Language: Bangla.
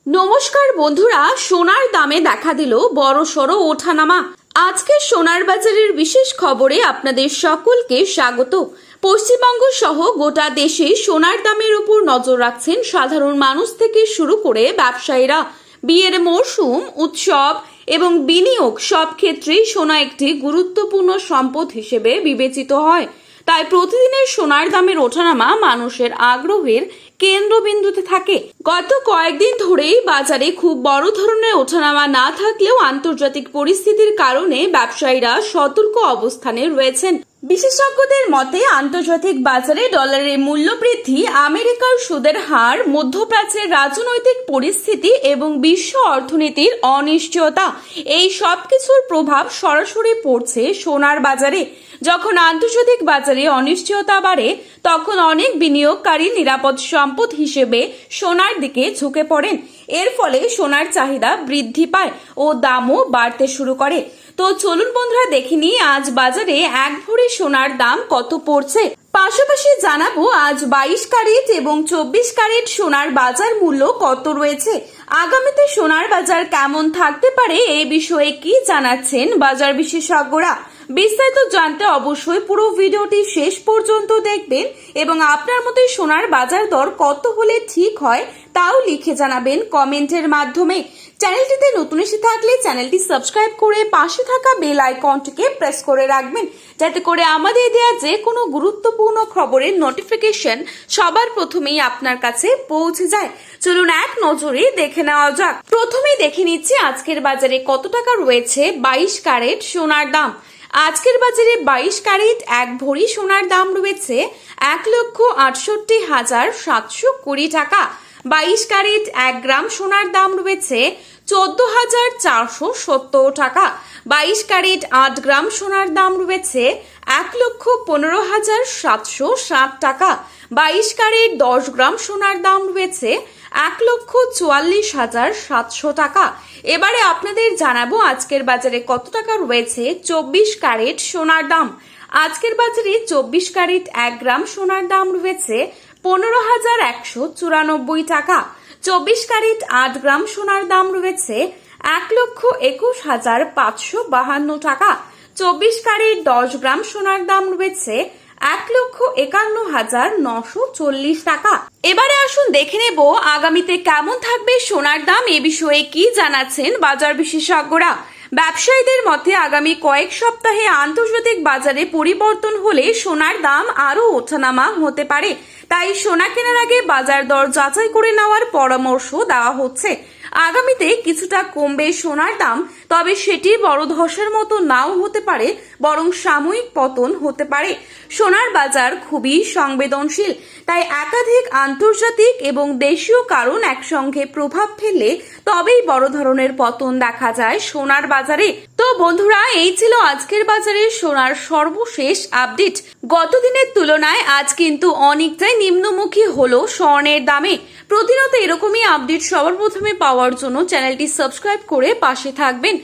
নমস্কার বন্ধুরা, সোনার দামে দেখা দিল বড়সড় ওঠানামা। আজকের সোনার বাজারের বিশেষ খবরে আপনাদের সকলকে স্বাগত। পশ্চিমবঙ্গ সহ গোটা দেশে সোনার দামের উপর নজর রাখছেন সাধারণ মানুষ থেকে শুরু করে ব্যবসায়ীরা। বিয়ের মরশুম, উৎসব এবং বিনিয়োগ সব ক্ষেত্রেই সোনা একটি গুরুত্বপূর্ণ সম্পদ হিসেবে বিবেচিত হয়। তাই প্রতিদিনের সোনার দামের ওঠানামা মানুষের আগ্রহের কেন্দ্রবিন্দুতে থাকে। গত কয়েকদিন ধরেই বাজারে খুব বড় ধরনের ওঠানামা না থাকলেও আন্তর্জাতিক পরিস্থিতির কারণে ব্যবসায়ীরা সতর্ক অবস্থানে রয়েছেন। বিশেষজ্ঞদের মতে আন্তর্জাতিক বাজারে ডলারের মূল্য বৃদ্ধি, আমেরিকার সুদের হার, মধ্যপ্রাচ্যের রাজনৈতিক পরিস্থিতি এবং বিশ্ব অর্থনীতির অনিশ্চয়তা, এই সবকিছুর প্রভাব সরাসরি পড়ছে সোনার বাজারে। যখন আন্তর্জাতিক বাজারে অনিশ্চয়তা বাড়ে তখন অনেক বিনিয়োগকারী নিরাপদ সম্পদ হিসেবে সোনার দিকে ঝুঁকে পড়েন। এর ফলে সোনার চাহিদা বৃদ্ধি পায় ও দামও বাড়তে শুরু করে। তো চলুন বন্ধুরা দেখে নিই আজ বাজারে এক ভরি সোনার দাম কত পড়ছে। পাশাপাশি জানাবো আজ 22 ক্যারেট এবং 24 ক্যারেট সোনার বাজার মূল্য কত রয়েছে। আগামীতে সোনার বাজার কেমন থাকতে পারে এই বিষয়ে কি জানাচ্ছেন বাজার বিশেষজ্ঞরা। বিস্তারিত জানতে অবশ্যই পুরো ভিডিওটি শেষ পর্যন্ত দেখবেন এবং আপনার মতে সোনার বাজার দর কত হলে ঠিক হয় তাও লিখে জানাবেন কমেন্টের মাধ্যমে। চ্যানেলটিতে নতুন এসে থাকলে চ্যানেলটি সাবস্ক্রাইব করে পাশে থাকা বেল আইকনটিকে প্রেস করে রাখবেন, যাতে করে আমাদের দেয়া যে কোনো গুরুত্বপূর্ণ খবরের নোটিফিকেশন সবার প্রথমেই আপনার কাছে পৌঁছে যায়। চলুন এক নজরে দেখে নেওয়া যাক। প্রথমেই দেখে নিচ্ছি আজকের বাজারে কত টাকা রয়েছে 22 ক্যারেট সোনার দাম। আজকের বাজারে 22 ক্যারেট এক ভরি সোনার দাম রয়েছে 1,68,720 টাকা। 22 ক্যারেট 1 গ্রাম সোনার দাম রয়েছে 14,470 টাকা। 22 ক্যারেট 8 গ্রাম সোনার দাম রয়েছে 1,15,760 টাকা। 22 ক্যারেট 10 গ্রাম সোনার দাম রয়েছে 1,44,700 টাকা। এবারে আপনাদের জানাবো আজকের বাজারে কত টাকা রয়েছে 24 ক্যারেট সোনার দাম। আজকের বাজারে 24 ক্যারেট 1 গ্রাম সোনার দাম রয়েছে 15,194 টাকা। 24 ক্যারেট 8 গ্রাম সোনার দাম রয়েছে 1,21,552 টাকা। 24 ক্যারেট 10 গ্রাম সোনার দাম রয়েছে 1,51,940 টাকা। এবারে আসুন দেখে নেব আগামীতে কেমন থাকবে সোনার দাম, এ বিষয়ে কি জানাচ্ছেন বাজার বিশেষজ্ঞরা। ব্যবসায়ীদের মতে আগামী কয়েক সপ্তাহে আন্তর্জাতিক বাজারে পরিবর্তন হলে সোনার দাম আরো ওঠানামা হতে পারে। তাই সোনা কেনার আগে বাজার দর যাচাই করে নেওয়ার পরামর্শ দেওয়া হচ্ছে। আগামীতে কিছুটা কমবে সোনার দাম, তবে সেটি বড় ধসের মতো নাও হতে পারে, বরং সাময়িক পতন হতে পারে। সোনার বাজার খুবই সংবেদনশীল, তাই একাধিক আন্তর্জাতিক এবং দেশীয় কারণ একসঙ্গে প্রভাব ফেললে তবেই বড় ধরনের পতন দেখা যায় সোনার বাজারে। তো বন্ধুরা, এই ছিল আজকের বাজারে সোনার সর্বশেষ আপডেট। গত দিনের তুলনায় আজ কিন্তু অনেকটাই নিম্নমুখী হলো স্বর্ণের দামে। প্রতিনিয়ত এরকমই আপডেট সবার প্রথমে পাওয়ার জন্য চ্যানেলটি সাবস্ক্রাইব করে পাশে থাকবেন।